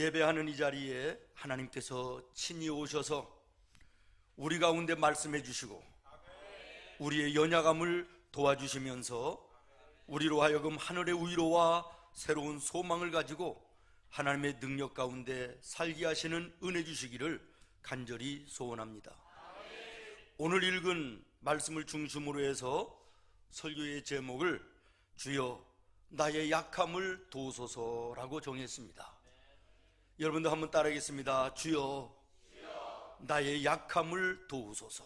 예배하는 이 자리에 하나님께서 친히 오셔서 우리 가운데 말씀해 주시고 우리의 연약함을 도와주시면서 우리로 하여금 하늘의 위로와 새로운 소망을 가지고 하나님의 능력 가운데 살게 하시는 은혜 주시기를 간절히 소원합니다. 오늘 읽은 말씀을 중심으로 해서 설교의 제목을 주여 나의 약함을 도우소서라고 정했습니다. 여러분도 한번 따라하겠습니다. 주여 나의 약함을 도우소서.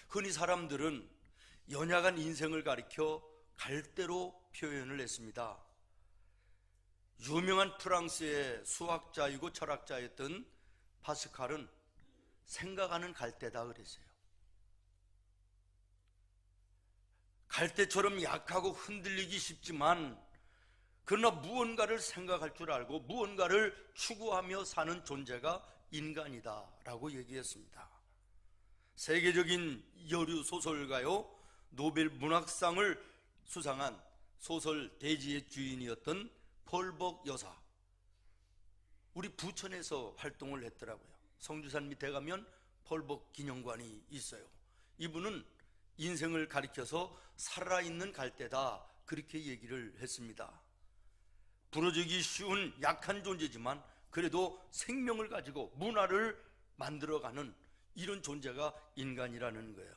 흔히 사람들은 연약한 인생을 가리켜 갈대로 표현을 했습니다. 유명한 프랑스의 수학자이고 철학자였던 파스칼은 생각하는 갈대다 그랬어요. 갈대처럼 약하고 흔들리기 쉽지만 그러나 무언가를 생각할 줄 알고 무언가를 추구하며 사는 존재가 인간이다 라고 얘기했습니다. 세계적인 여류 소설가요 노벨 문학상을 수상한 소설 대지의 주인이었던 펄벅 여사, 우리 부천에서 활동을 했더라고요. 성주산 밑에 가면 펄벅 기념관이 있어요. 이분은 인생을 가리켜서 살아있는 갈대다 그렇게 얘기를 했습니다. 부러지기 쉬운 약한 존재지만 그래도 생명을 가지고 문화를 만들어가는 이런 존재가 인간이라는 거예요.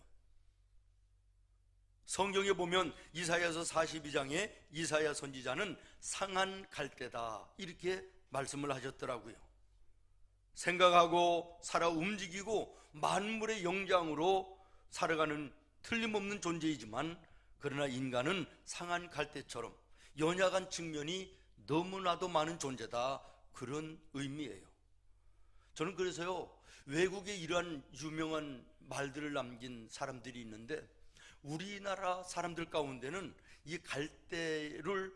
성경에 보면 이사야서 42장에 이사야 선지자는 상한 갈대다 이렇게 말씀을 하셨더라고요. 생각하고 살아 움직이고 만물의 영장으로 살아가는 틀림없는 존재이지만 그러나 인간은 상한 갈대처럼 연약한 측면이 너무나도 많은 존재다 그런 의미예요. 저는 그래서요 외국에 이러한 유명한 말들을 남긴 사람들이 있는데 우리나라 사람들 가운데는 이 갈대를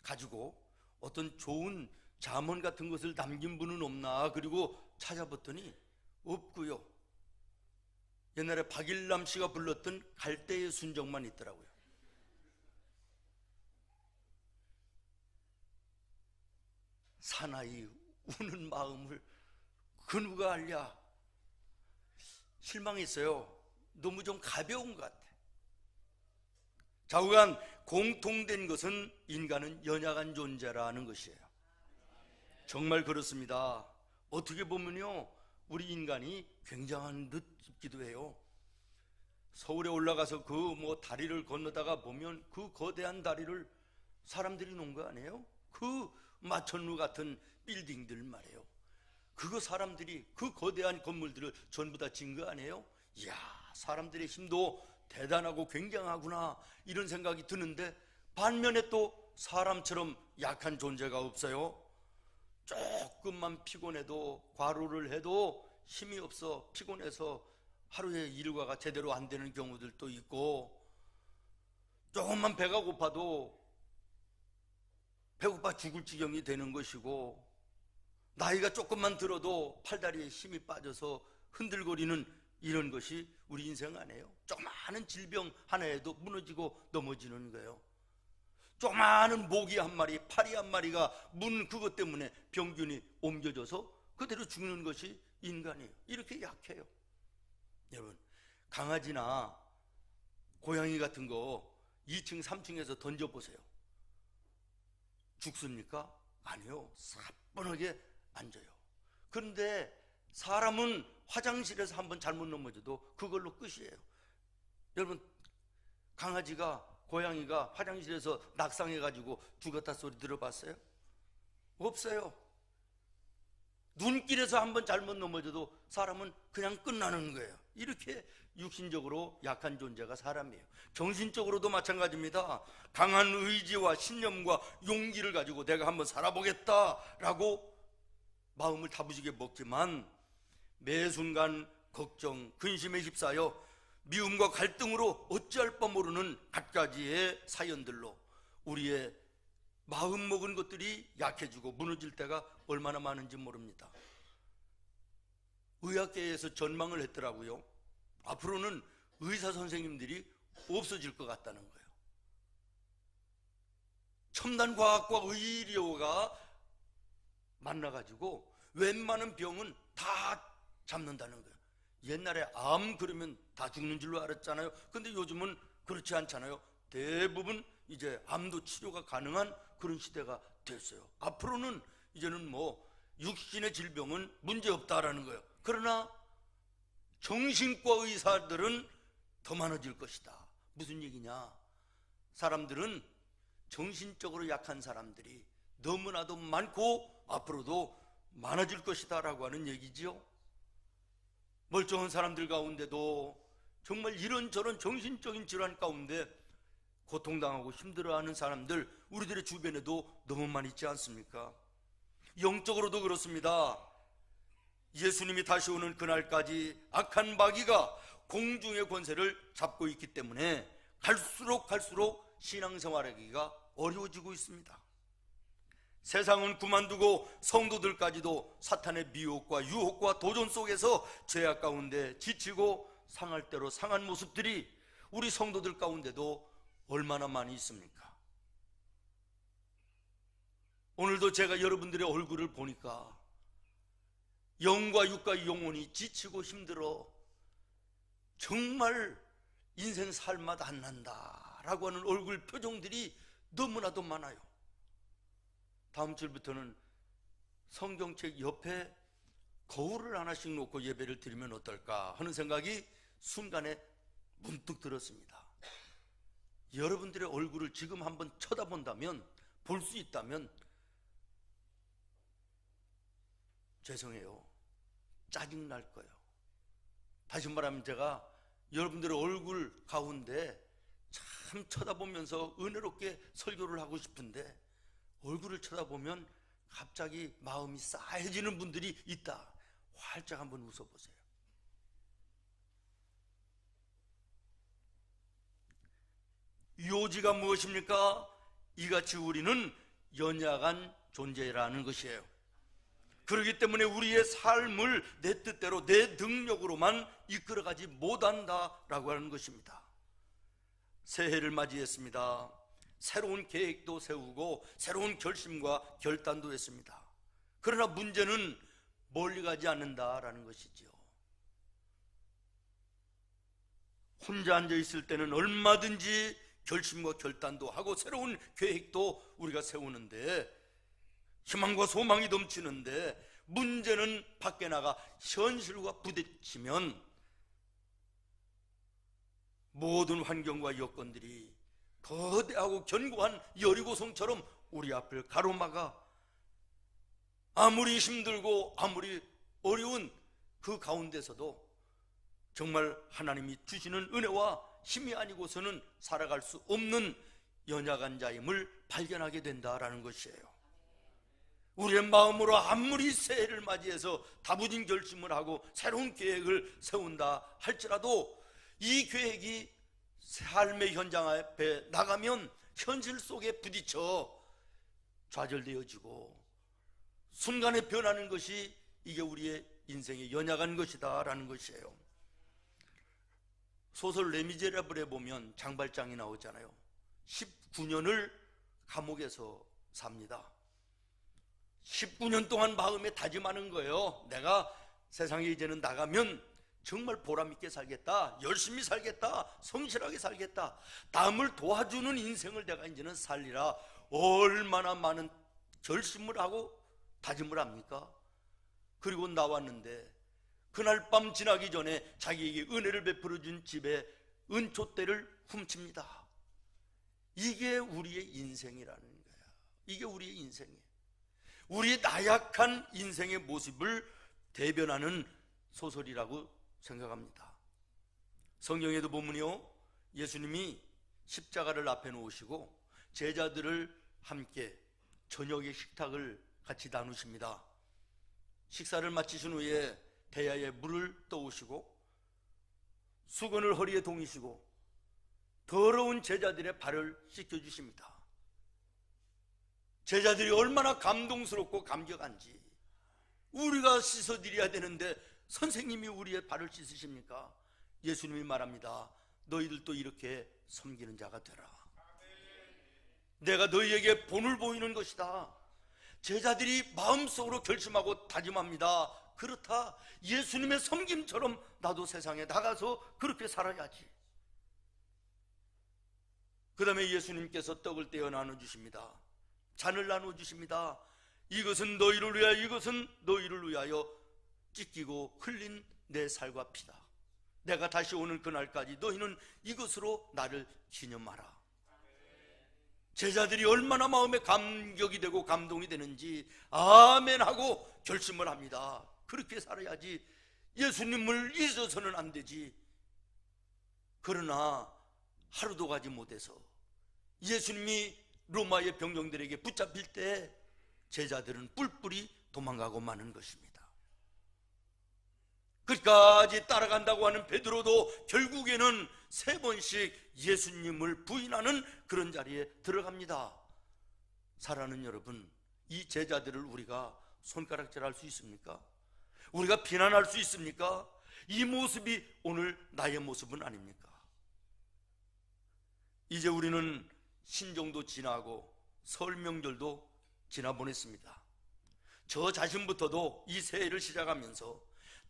가지고 어떤 좋은 잠언 같은 것을 남긴 분은 없나 그리고 찾아봤더니 없고요. 옛날에 박일남 씨가 불렀던 갈대의 순정만 있더라고요. 사나이 우는 마음을 그 누가 알랴. 실망했어요. 너무 좀 가벼운 것 같아. 좌우간 공통된 것은 인간은 연약한 존재라는 것이에요. 정말 그렇습니다. 어떻게 보면요 우리 인간이 굉장한 듯 싶기도 해요. 서울에 올라가서 그 다리를 건너다가 보면 그 거대한 다리를 사람들이 놓은 거 아니에요? 그 마천루 같은 빌딩들 말이에요. 그거 사람들이 그 거대한 건물들을 전부 다 지은 거 아니에요? 이야, 사람들의 힘도 대단하고 굉장하구나 이런 생각이 드는데 반면에 또 사람처럼 약한 존재가 없어요. 조금만 피곤해도 과로를 해도 힘이 없어 피곤해서 하루에 일과가 제대로 안 되는 경우들도 있고 조금만 배가 고파도 배고파 죽을 지경이 되는 것이고 나이가 조금만 들어도 팔다리에 힘이 빠져서 흔들거리는 이런 것이 우리 인생 아니에요? 조그마한 질병 하나에도 무너지고 넘어지는 거예요. 조그마한 모기 한 마리, 파리 한 마리가 문 그것 때문에 병균이 옮겨져서 그대로 죽는 것이 인간이에요. 이렇게 약해요. 여러분, 강아지나 고양이 같은 거 2층, 3층에서 던져보세요. 죽습니까? 아니요. 사뿐하게 앉아요. 그런데 사람은 화장실에서 한번 잘못 넘어져도 그걸로 끝이에요. 여러분, 강아지가 고양이가 화장실에서 낙상해가지고 죽었다 소리 들어봤어요? 없어요. 눈길에서 한번 잘못 넘어져도 사람은 그냥 끝나는 거예요. 이렇게 육신적으로 약한 존재가 사람이에요. 정신적으로도 마찬가지입니다. 강한 의지와 신념과 용기를 가지고 내가 한번 살아보겠다라고 마음을 다부지게 먹지만 매 순간 걱정, 근심에 휩싸여 미움과 갈등으로 어찌할 바 모르는 갖가지의 사연들로 우리의 마음 먹은 것들이 약해지고 무너질 때가 얼마나 많은지 모릅니다. 의학계에서 전망을 했더라고요. 앞으로는 의사 선생님들이 없어질 것 같다는 거예요. 첨단 과학과 의료가 만나가지고 웬만한 병은 다 잡는다는 거예요. 옛날에 암 그러면 다 죽는 줄로 알았잖아요. 근데 요즘은 그렇지 않잖아요. 대부분 이제 암도 치료가 가능한 그런 시대가 됐어요. 앞으로는 이제는 뭐 육신의 질병은 문제없다라는 거예요. 그러나 정신과 의사들은 더 많아질 것이다. 무슨 얘기냐? 사람들은 정신적으로 약한 사람들이 너무나도 많고 앞으로도 많아질 것이다 라고 하는 얘기지요. 멀쩡한 사람들 가운데도 정말 이런저런 정신적인 질환 가운데 고통당하고 힘들어하는 사람들 우리들의 주변에도 너무 많이 있지 않습니까? 영적으로도 그렇습니다. 예수님이 다시 오는 그날까지 악한 마귀가 공중의 권세를 잡고 있기 때문에 갈수록 신앙생활하기가 어려워지고 있습니다. 세상은 그만두고 성도들까지도 사탄의 미혹과 유혹과 도전 속에서 죄악 가운데 지치고 상할 대로 상한 모습들이 우리 성도들 가운데도 얼마나 많이 있습니까? 오늘도 제가 여러분들의 얼굴을 보니까 영과 육과 영혼이 지치고 힘들어 정말 인생 살맛 안 난다라고 하는 얼굴 표정들이 너무나도 많아요. 다음 주부터는 성경책 옆에 거울을 하나씩 놓고 예배를 드리면 어떨까 하는 생각이 순간에 문득 들었습니다. 여러분들의 얼굴을 지금 한번 쳐다본다면, 볼 수 있다면 죄송해요, 짜증날 거예요. 다시 말하면 제가 여러분들의 얼굴 가운데 참 쳐다보면서 은혜롭게 설교를 하고 싶은데 얼굴을 쳐다보면 갑자기 마음이 싸해지는 분들이 있다. 활짝 한번 웃어보세요. 요지가 무엇입니까? 이같이 우리는 연약한 존재라는 것이에요. 그렇기 때문에 우리의 삶을 내 뜻대로 내 능력으로만 이끌어가지 못한다라고 하는 것입니다. 새해를 맞이했습니다. 새로운 계획도 세우고 새로운 결심과 결단도 했습니다. 그러나 문제는 멀리 가지 않는다라는 것이죠. 혼자 앉아 있을 때는 얼마든지 결심과 결단도 하고 새로운 계획도 우리가 세우는데 희망과 소망이 넘치는데 문제는 밖에 나가 현실과 부딪히면 모든 환경과 여건들이 거대하고 견고한 여리고성처럼 우리 앞을 가로막아 아무리 힘들고 아무리 어려운 그 가운데서도 정말 하나님이 주시는 은혜와 힘이 아니고서는 살아갈 수 없는 연약한 자임을 발견하게 된다라는 것이에요. 우리의 마음으로 아무리 새해를 맞이해서 다부진 결심을 하고 새로운 계획을 세운다 할지라도 이 계획이 삶의 현장 앞에 나가면 현실 속에 부딪혀 좌절되어지고 순간에 변하는 것이 이게 우리의 인생의 연약한 것이다 라는 것이에요. 소설 레미제라블에 보면 장발장이 나오잖아요. 19년을 감옥에서 삽니다. 19년 동안 마음에 다짐하는 거예요. 내가 세상에 이제는 나가면 정말 보람있게 살겠다, 열심히 살겠다, 성실하게 살겠다, 남을 도와주는 인생을 내가 이제는 살리라. 얼마나 많은 결심을 하고 다짐을 합니까? 그리고 나왔는데 그날 밤 지나기 전에 자기에게 은혜를 베풀어 준 집에 은촛대를 훔칩니다. 이게 우리의 인생이라는 거야. 이게 우리의 인생이에요. 우리의 나약한 인생의 모습을 대변하는 소설이라고 생각합니다. 성경에도 보면요, 예수님이 십자가를 앞에 놓으시고 제자들을 함께 저녁의 식탁을 같이 나누십니다. 식사를 마치신 후에 대야에 물을 떠오시고 수건을 허리에 동이시고 더러운 제자들의 발을 씻겨주십니다. 제자들이 얼마나 감동스럽고 감격한지, 우리가 씻어드려야 되는데 선생님이 우리의 발을 씻으십니까? 예수님이 말합니다. 너희들도 이렇게 섬기는 자가 되라. 내가 너희에게 본을 보이는 것이다. 제자들이 마음속으로 결심하고 다짐합니다. 그렇다, 예수님의 섬김처럼 나도 세상에 나가서 그렇게 살아야지. 그 다음에 예수님께서 떡을 떼어 나눠주십니다. 잔을 나눠주십니다. 이것은 너희를 위하여, 이것은 너희를 위하여 찢기고 흘린 내 살과 피다. 내가 다시 오는 그날까지 너희는 이것으로 나를 기념하라. 제자들이 얼마나 마음에 감격이 되고 감동이 되는지 아멘 하고 결심을 합니다. 그렇게 살아야지, 예수님을 잊어서는 안 되지. 그러나 하루도 가지 못해서 예수님이 로마의 병정들에게 붙잡힐 때 제자들은 뿔뿔이 도망가고 마는 것입니다. 끝까지 따라간다고 하는 베드로도 결국에는 3번씩 예수님을 부인하는 그런 자리에 들어갑니다. 사랑하는 여러분, 이 제자들을 우리가 손가락질할 수 있습니까? 우리가 비난할 수 있습니까? 이 모습이 오늘 나의 모습은 아닙니까? 이제 우리는 신정도 지나고 설 명절도 지나보냈습니다. 저 자신부터도 이 새해를 시작하면서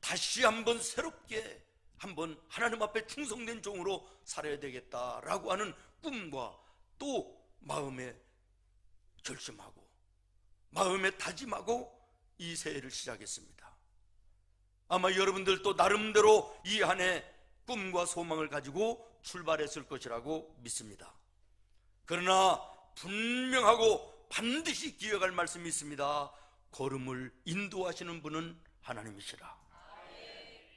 다시 한번 새롭게 한번 하나님 앞에 충성된 종으로 살아야 되겠다라고 하는 꿈과 또 마음에 결심하고 마음에 다짐하고 이 새해를 시작했습니다. 아마 여러분들도 나름대로 이 한 해 꿈과 소망을 가지고 출발했을 것이라고 믿습니다. 그러나 분명하고 반드시 기억할 말씀이 있습니다. 걸음을 인도하시는 분은 하나님이시라.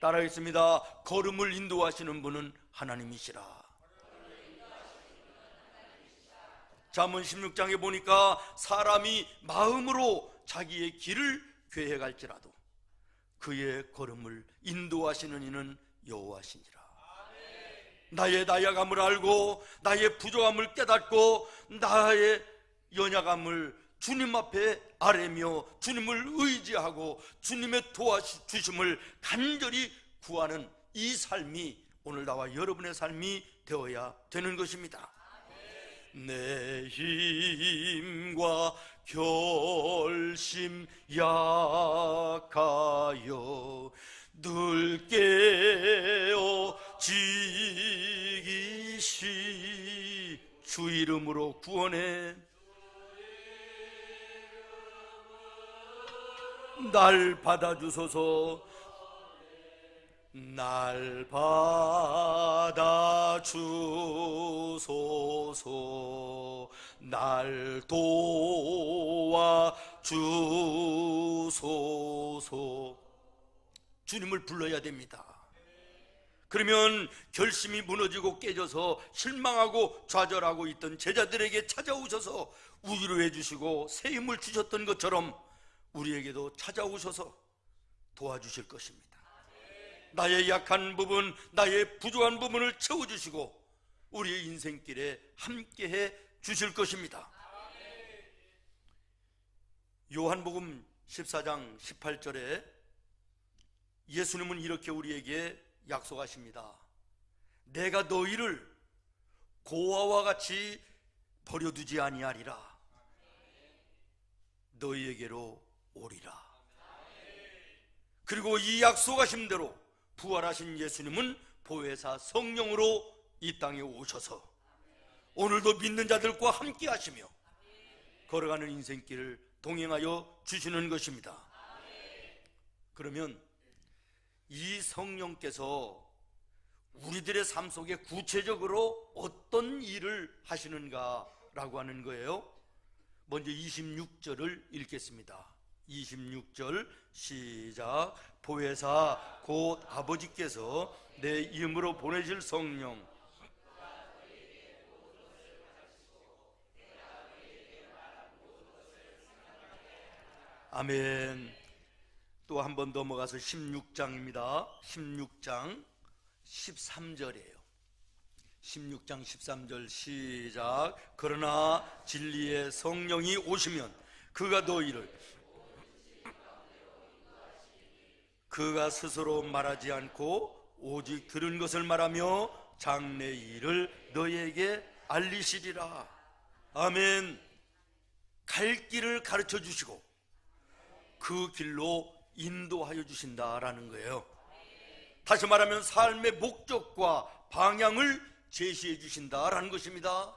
따라하겠습니다. 걸음을 인도하시는 분은 하나님이시라. 잠언 16장에 보니까 사람이 마음으로 자기의 길을 계획할지라도 그의 걸음을 인도하시는 이는 여호와시니라. 나의 나약함을 알고 나의 부족함을 깨닫고 나의 연약함을 주님 앞에 아뢰며 주님을 의지하고 주님의 도와주심을 간절히 구하는 이 삶이 오늘 나와 여러분의 삶이 되어야 되는 것입니다. 내 힘과 결심 약하여 늘 깨어지기시 주 이름으로 구원해 날 받아주소서. 날 받아주소서. 날 도와주소서. 주님을 불러야 됩니다. 그러면 결심이 무너지고 깨져서 실망하고 좌절하고 있던 제자들에게 찾아오셔서 위로해 주시고 새 힘을 주셨던 것처럼 우리에게도 찾아오셔서 도와주실 것입니다. 나의 약한 부분, 나의 부족한 부분을 채워주시고 우리의 인생길에 함께해 주실 것입니다. 요한복음 14장 18절에 예수님은 이렇게 우리에게 약속하십니다. 내가 너희를 고아와 같이 버려두지 아니하리라. 너희에게로 오리라. 그리고 이 약속하신 대로 부활하신 예수님은 보혜사 성령으로 이 땅에 오셔서 오늘도 믿는 자들과 함께 하시며 걸어가는 인생길을 동행하여 주시는 것입니다. 그러면 이 성령께서 우리들의 삶 속에 구체적으로 어떤 일을 하시는가라고 하는 거예요. 먼저 26절을 읽겠습니다. 26절 시작. 보혜사 곧 아버지께서 내 이름으로 보내실 성령 아멘. 또 한 번 넘어가서 16장입니다. 16장 13절이에요. 16장 13절 시작. 그러나 진리의 성령이 오시면 그가 너희를 그가 스스로 말하지 않고 오직 들은 것을 말하며 장래 일을 너희에게 알리시리라. 아멘. 갈 길을 가르쳐 주시고 그 길로 인도하여 주신다라는 거예요. 다시 말하면 삶의 목적과 방향을 제시해 주신다라는 것입니다.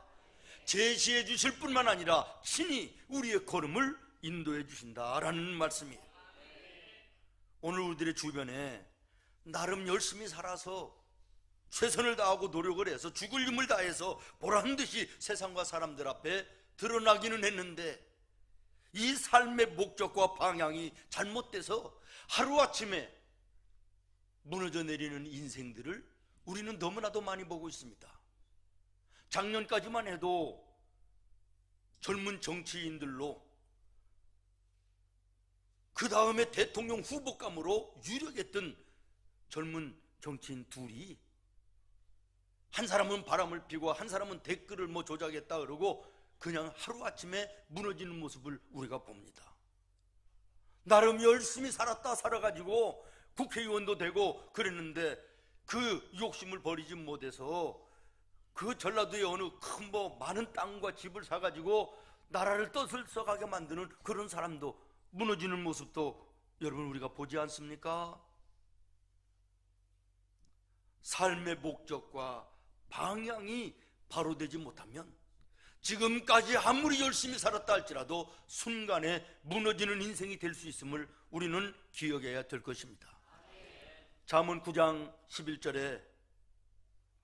제시해 주실 뿐만 아니라 친히 우리의 걸음을 인도해 주신다라는 말씀이에요. 오늘 우리들의 주변에 나름 열심히 살아서 최선을 다하고 노력을 해서 죽을 힘을 다해서 보란듯이 세상과 사람들 앞에 드러나기는 했는데 이 삶의 목적과 방향이 잘못돼서 하루아침에 무너져 내리는 인생들을 우리는 너무나도 많이 보고 있습니다. 작년까지만 해도 젊은 정치인들로 그 다음에 대통령 후보감으로 유력했던 젊은 정치인 둘이 한 사람은 바람을 피고 한 사람은 댓글을 조작했다 그러고 그냥 하루아침에 무너지는 모습을 우리가 봅니다. 나름 열심히 살아가지고 국회의원도 되고 그랬는데 그 욕심을 버리지 못해서 그 전라도의 어느 큰 많은 땅과 집을 사가지고 나라를 떠들썩하게 만드는 그런 사람도 무너지는 모습도 여러분 우리가 보지 않습니까? 삶의 목적과 방향이 바로 되지 못하면 지금까지 아무리 열심히 살았다 할지라도 순간에 무너지는 인생이 될 수 있음을 우리는 기억해야 될 것입니다. 잠언 9장 11절에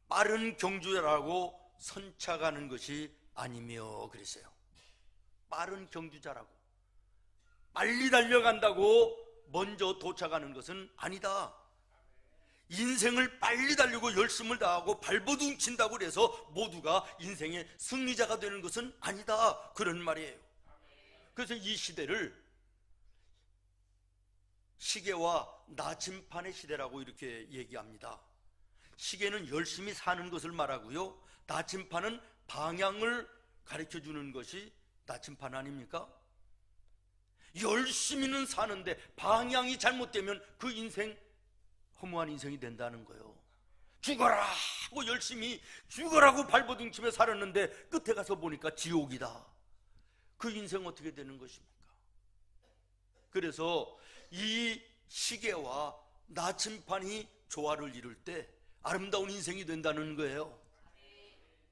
빠른 경주자라고 선착하는 것이 아니며 그랬어요. 빠른 경주자라고 빨리 달려간다고 먼저 도착하는 것은 아니다. 인생을 빨리 달리고 열심을 다하고 발버둥 친다고 해서 모두가 인생의 승리자가 되는 것은 아니다, 그런 말이에요. 그래서 이 시대를 시계와 나침판의 시대라고 이렇게 얘기합니다. 시계는 열심히 사는 것을 말하고요, 나침판은 방향을 가르쳐주는 것이 나침판 아닙니까? 열심히는 사는데 방향이 잘못되면 그 인생 허무한 인생이 된다는 거예요. 죽어라 하고 열심히 죽어라고 발버둥 치며 살았는데 끝에 가서 보니까 지옥이다. 그 인생 어떻게 되는 것입니까? 그래서 이 시계와 나침판이 조화를 이룰 때 아름다운 인생이 된다는 거예요.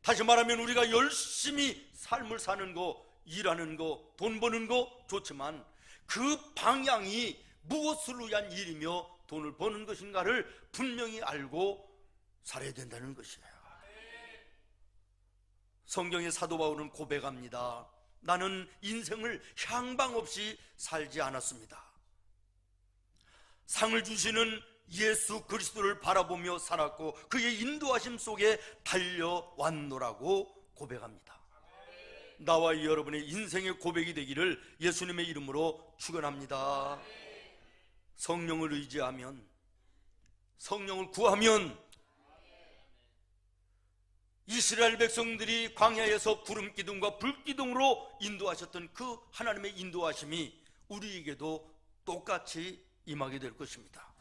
다시 말하면 우리가 열심히 삶을 사는 거, 일하는 거, 돈 버는 거 좋지만 그 방향이 무엇을 위한 일이며 돈을 버는 것인가를 분명히 알고 살아야 된다는 것이에요. 성경의 사도 바울은 고백합니다. 나는 인생을 향방 없이 살지 않았습니다. 상을 주시는 예수 그리스도를 바라보며 살았고 그의 인도하심 속에 달려왔노라고 고백합니다. 나와 여러분의 인생의 고백이 되기를 예수님의 이름으로 축원합니다. 성령을 의지하면, 성령을 구하면 이스라엘 백성들이 광야에서 구름 기둥과 불 기둥으로 인도하셨던 그 하나님의 인도하심이 우리에게도 똑같이 임하게 될 것입니다.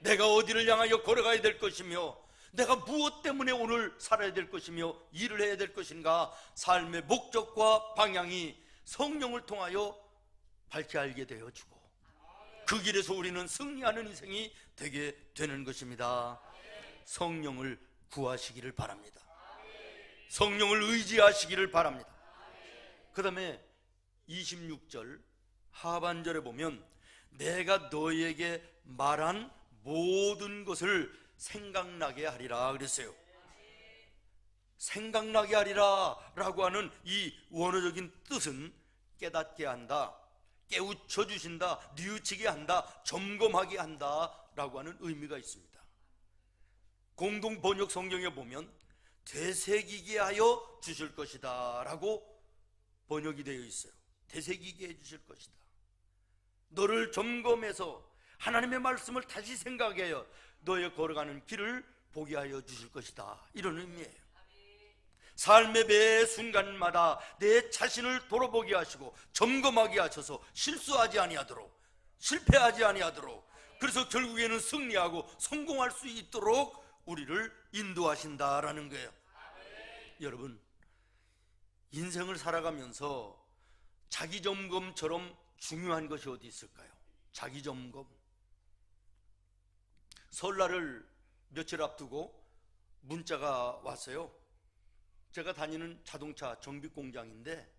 내가 어디를 향하여 걸어가야 될 것이며 내가 무엇 때문에 오늘 살아야 될 것이며 일을 해야 될 것인가, 삶의 목적과 방향이 성령을 통하여 밝히 알게 되어주고 그 길에서 우리는 승리하는 인생이 되게 되는 것입니다. 성령을 구하시기를 바랍니다. 성령을 의지하시기를 바랍니다. 그 다음에 26절 하반절에 보면 내가 너에게 말한 모든 것을 생각나게 하리라 그랬어요. 생각나게 하리라 라고 하는 이 원어적인 뜻은 깨닫게 한다, 깨우쳐 주신다, 뉘우치게 한다, 점검하게 한다 라고 하는 의미가 있습니다. 공동 번역 성경에 보면 되새기게 하여 주실 것이다 라고 번역이 되어 있어요. 되새기게 해 주실 것이다. 너를 점검해서 하나님의 말씀을 다시 생각하여 너의 걸어가는 길을 보게 하여 주실 것이다, 이런 의미예요. 삶의 매 순간마다 내 자신을 돌아보게 하시고 점검하게 하셔서 실수하지 아니하도록, 실패하지 아니하도록, 그래서 결국에는 승리하고 성공할 수 있도록 우리를 인도하신다라는 거예요. 여러분, 인생을 살아가면서 자기 점검처럼 중요한 것이 어디 있을까요? 자기 점검. 설날을 며칠 앞두고 문자가 왔어요. 제가 다니는 자동차 정비 공장인데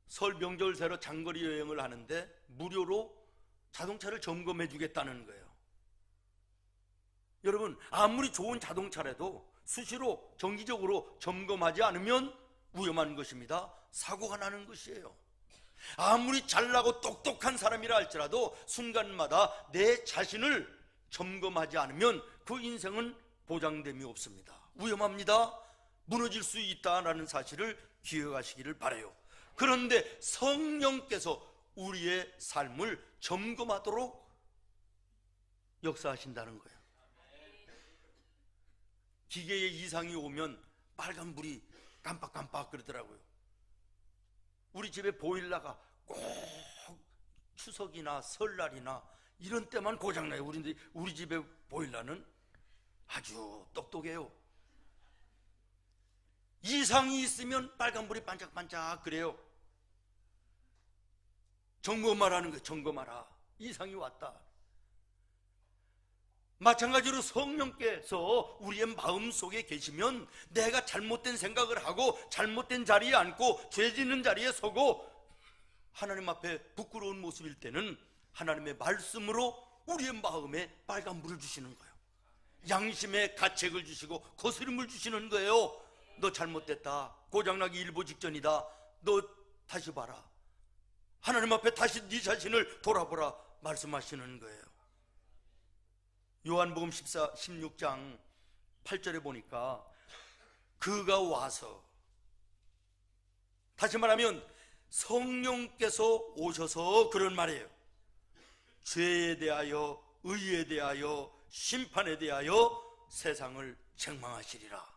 설 명절 새로 장거리 여행을 하는데 무료로 자동차를 점검해 주겠다는 거예요. 여러분, 아무리 좋은 자동차라도 수시로 정기적으로 점검하지 않으면 위험한 것입니다. 사고가 나는 것이에요. 아무리 잘나고 똑똑한 사람이라 할지라도 순간마다 내 자신을 점검하지 않으면 그 인생은 보장됨이 없습니다. 위험합니다. 무너질 수 있다라는 사실을 기억하시기를 바라요. 그런데 성령께서 우리의 삶을 점검하도록 역사하신다는 거예요. 기계에 이상이 오면 빨간불이 깜빡깜빡 그러더라고요. 우리 집에 보일러가 꼭 추석이나 설날이나 이런 때만 고장나요. 우리 집에 보일러는 아주 똑똑해요. 이상이 있으면 빨간불이 반짝반짝 그래요. 점검하라는 거예요. 점검하라. 이상이 왔다. 마찬가지로 성령께서 우리의 마음속에 계시면 내가 잘못된 생각을 하고 잘못된 자리에 앉고 죄 짓는 자리에 서고 하나님 앞에 부끄러운 모습일 때는 하나님의 말씀으로 우리의 마음에 빨간불을 주시는 거예요. 양심의 가책을 주시고 거스름을 주시는 거예요. 너 잘못됐다. 고장나기 일보 직전이다. 너 다시 봐라. 하나님 앞에 다시 네 자신을 돌아보라 말씀하시는 거예요. 요한복음 16장 8절에 보니까 그가 와서, 다시 말하면 성령께서 오셔서 그런 말이에요. 죄에 대하여, 의에 대하여, 심판에 대하여 세상을 책망하시리라.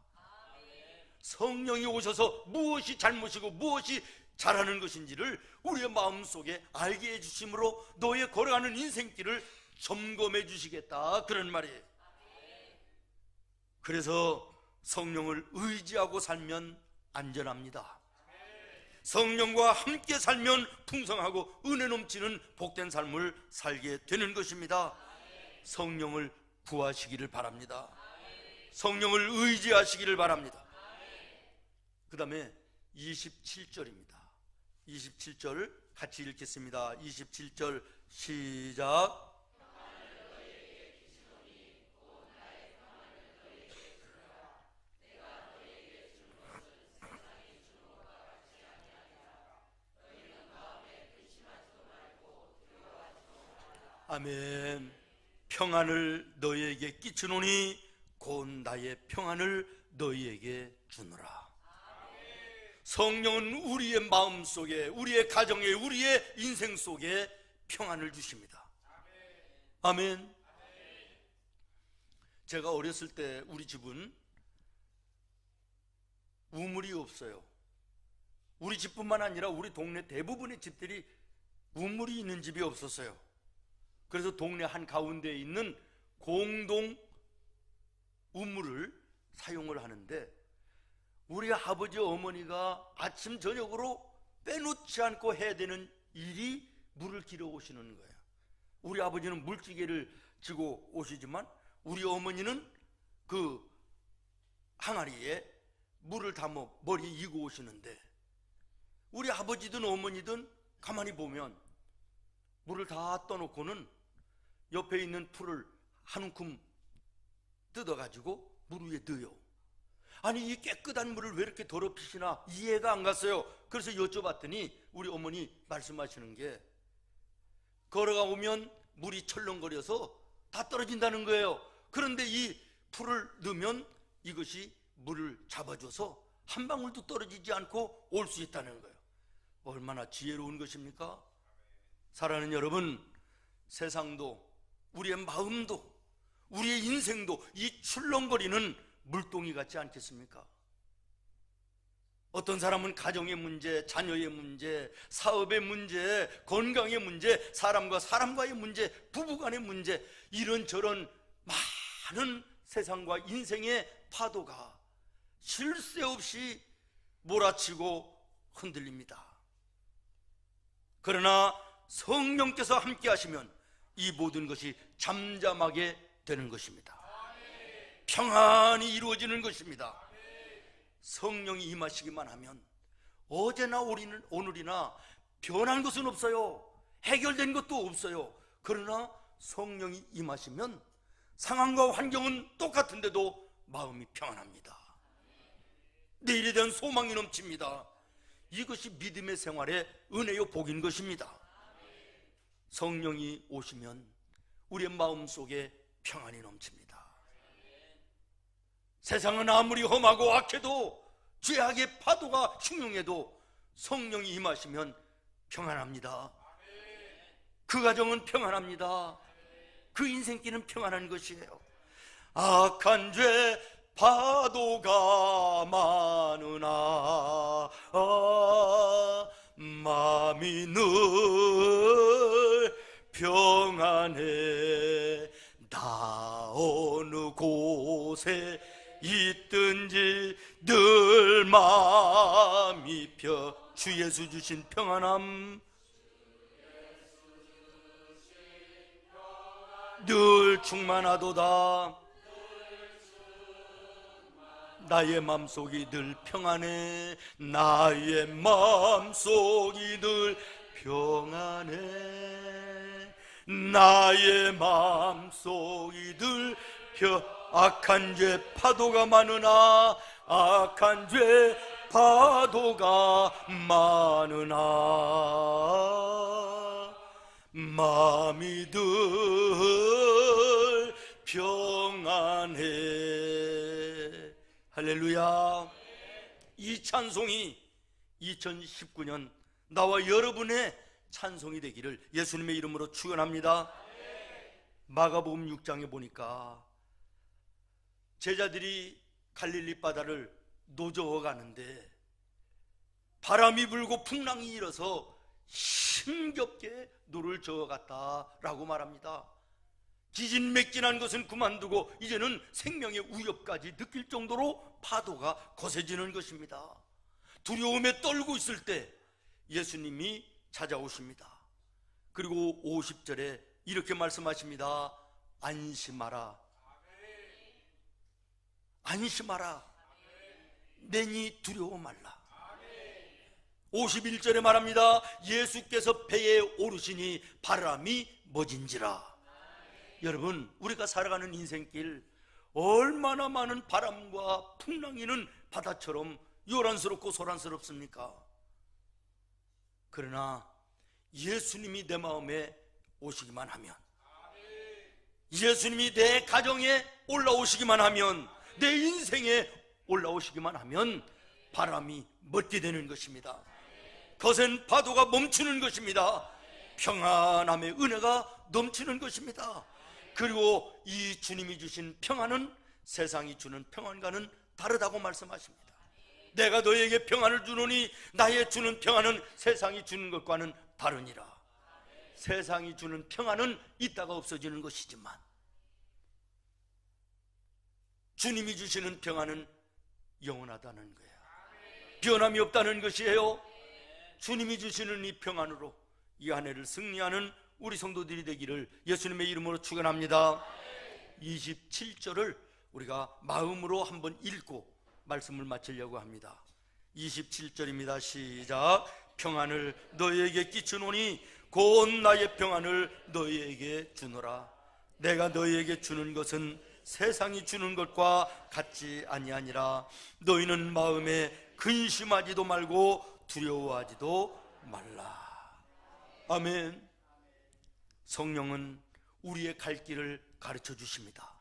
성령이 오셔서 무엇이 잘못이고 무엇이 잘하는 것인지를 우리의 마음속에 알게 해주심으로 너의 걸어가는 인생길을 점검해 주시겠다, 그런 말이에요. 그래서 성령을 의지하고 살면 안전합니다. 성령과 함께 살면 풍성하고 은혜 넘치는 복된 삶을 살게 되는 것입니다. 성령을 구하시기를 바랍니다. 성령을 의지하시기를 바랍니다. 그 다음에 27절입니다 27절 같이 읽겠습니다. 27절 시작. 아멘. 평안을 너희에게 끼치노니 곧 나의 평안을 너희에게 주노라. 성령은 우리의 마음 속에, 우리의 가정에, 우리의 인생 속에 평안을 주십니다. 아멘. 제가 어렸을 때 우리 집은 우물이 없어요. 우리 집뿐만 아니라 우리 동네 대부분의 집들이 우물이 있는 집이 없었어요. 그래서 동네 한가운데에 있는 공동 우물을 사용을 하는데 우리 아버지 어머니가 아침 저녁으로 빼놓지 않고 해야 되는 일이 물을 길어 오시는 거예요. 우리 아버지는 물지개를 지고 오시지만 우리 어머니는 그 항아리에 물을 담아 머리에 이고 오시는데 우리 아버지든 어머니든 가만히 보면 물을 다 떠놓고는 옆에 있는 풀을 한 움큼 뜯어가지고 물 위에 넣어요. 아니 이 깨끗한 물을 왜 이렇게 더럽히시나 이해가 안 갔어요. 그래서 여쭤봤더니 우리 어머니 말씀하시는 게 걸어가 오면 물이 철렁거려서 다 떨어진다는 거예요. 그런데 이 풀을 넣으면 이것이 물을 잡아줘서 한 방울도 떨어지지 않고 올 수 있다는 거예요. 얼마나 지혜로운 것입니까? 사랑하는 여러분, 세상도 우리의 마음도 우리의 인생도 이 출렁거리는 물동이 같지 않겠습니까? 어떤 사람은 가정의 문제, 자녀의 문제, 사업의 문제, 건강의 문제, 사람과 사람과의 문제, 부부간의 문제, 이런저런 많은 세상과 인생의 파도가 쉴 새 없이 몰아치고 흔들립니다. 그러나 성령께서 함께 하시면 이 모든 것이 잠잠하게 되는 것입니다. 평안이 이루어지는 것입니다. 성령이 임하시기만 하면 어제나 오늘이나 변한 것은 없어요. 해결된 것도 없어요. 그러나 성령이 임하시면 상황과 환경은 똑같은데도 마음이 평안합니다. 내일에 대한 소망이 넘칩니다. 이것이 믿음의 생활의 은혜요 복인 것입니다. 성령이 오시면 우리의 마음속에 평안이 넘칩니다. 세상은 아무리 험하고 악해도 죄악의 파도가 흉흉해도 성령이 임하시면 평안합니다. 그 가정은 평안합니다. 그 인생길은 평안한 것이에요. 악한 죄 파도가 많으나 마음이 늘 평안해. 나 어느 곳에 있든지 늘 마음이 주 예수 주신 평안함 늘 충만하도다. 나의 맘속이 늘 평안해. 나의 맘속이 늘 평안해. 나의 맘속이 늘 악한 죄 파도가 많으나 악한 죄 파도가 많으나 마음이 늘 평안해. 할렐루야. 이 찬송이 2019년 나와 여러분의 찬송이 되기를 예수님의 이름으로 축원합니다. 마가복음 6장에 보니까 제자들이 갈릴리 바다를 노저어 가는데 바람이 불고 풍랑이 일어서 힘겹게 노를 저어갔다라고 말합니다. 기진맥진한 것은 그만두고 이제는 생명의 위협까지 느낄 정도로 파도가 거세지는 것입니다. 두려움에 떨고 있을 때 예수님이 찾아오십니다. 그리고 50절에 이렇게 말씀하십니다. 안심하라. 안심하라. 내니 두려워 말라. 51절에 말합니다. 예수께서 배에 오르시니 바람이 멎은지라. 여러분, 우리가 살아가는 인생길 얼마나 많은 바람과 풍랑이는 바다처럼 요란스럽고 소란스럽습니까? 그러나 예수님이 내 마음에 오시기만 하면, 예수님이 내 가정에 올라오시기만 하면, 내 인생에 올라오시기만 하면 바람이 멎게 되는 것입니다. 거센 파도가 멈추는 것입니다. 평안함의 은혜가 넘치는 것입니다. 그리고 이 주님이 주신 평안은 세상이 주는 평안과는 다르다고 말씀하십니다. 내가 너희에게 평안을 주노니 나의 주는 평안은 세상이 주는 것과는 다르니라. 세상이 주는 평안은 있다가 없어지는 것이지만 주님이 주시는 평안은 영원하다는 거예요. 변함이 없다는 것이에요. 주님이 주시는 이 평안으로 이 한 해를 승리하는 우리 성도들이 되기를 예수님의 이름으로 축원합니다. 27절을 우리가 마음으로 한번 읽고 말씀을 마치려고 합니다. 27절입니다. 시작. 평안을 너희에게 끼치노니 곧 나의 평안을 너희에게 주노라. 내가 너희에게 주는 것은 세상이 주는 것과 같지 아니하니라. 너희는 마음에 근심하지도 말고 두려워하지도 말라. 아멘. 성령은 우리의 갈 길을 가르쳐 주십니다.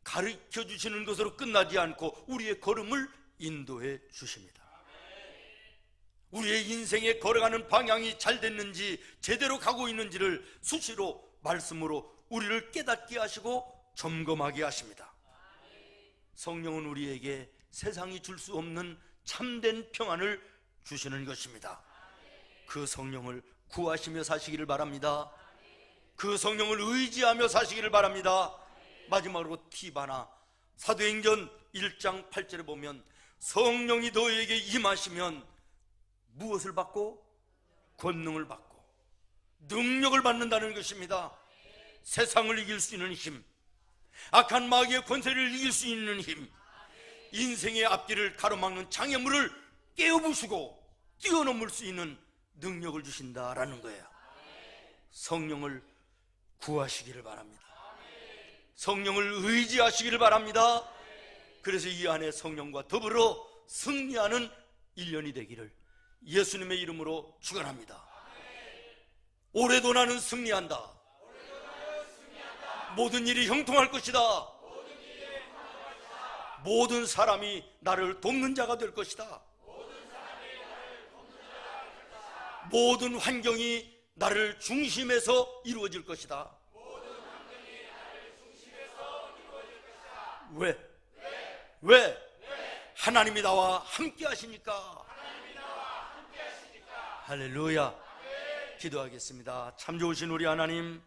가르쳐 주시는 것으로 끝나지 않고 우리의 걸음을 인도해 주십니다. 우리의 인생에 걸어가는 방향이 잘 됐는지 제대로 가고 있는지를 수시로 말씀으로 우리를 깨닫게 하시고 점검하게 하십니다. 성령은 우리에게 세상이 줄 수 없는 참된 평안을 주시는 것입니다. 그 성령을 구하시며 사시기를 바랍니다. 그 성령을 의지하며 사시기를 바랍니다. 마지막으로 팁 하나, 사도행전 1장 8절에 보면 성령이 너에게 임하시면 무엇을 받고? 권능을 받고 능력을 받는다는 것입니다. 세상을 이길 수 있는 힘, 악한 마귀의 권세를 이길 수 있는 힘, 인생의 앞길을 가로막는 장애물을 깨어부수고 뛰어넘을 수 있는 능력을 주신다라는 거예요. 성령을 구하시기를 바랍니다. 성령을 의지하시기를 바랍니다. 그래서 이 안에 성령과 더불어 승리하는 1년이 되기를 예수님의 이름으로 축원합니다. 올해도 나는 승리한다. 모든 일이 형통할 것이다. 모든 사람이 나를 돕는 자가 될 것이다. 모든 환경이 나를 중심에서 이루어질 것이다. 왜? 하나님이 나와 함께 하시니까. 할렐루야. 기도하겠습니다. 참 좋으신 우리 하나님,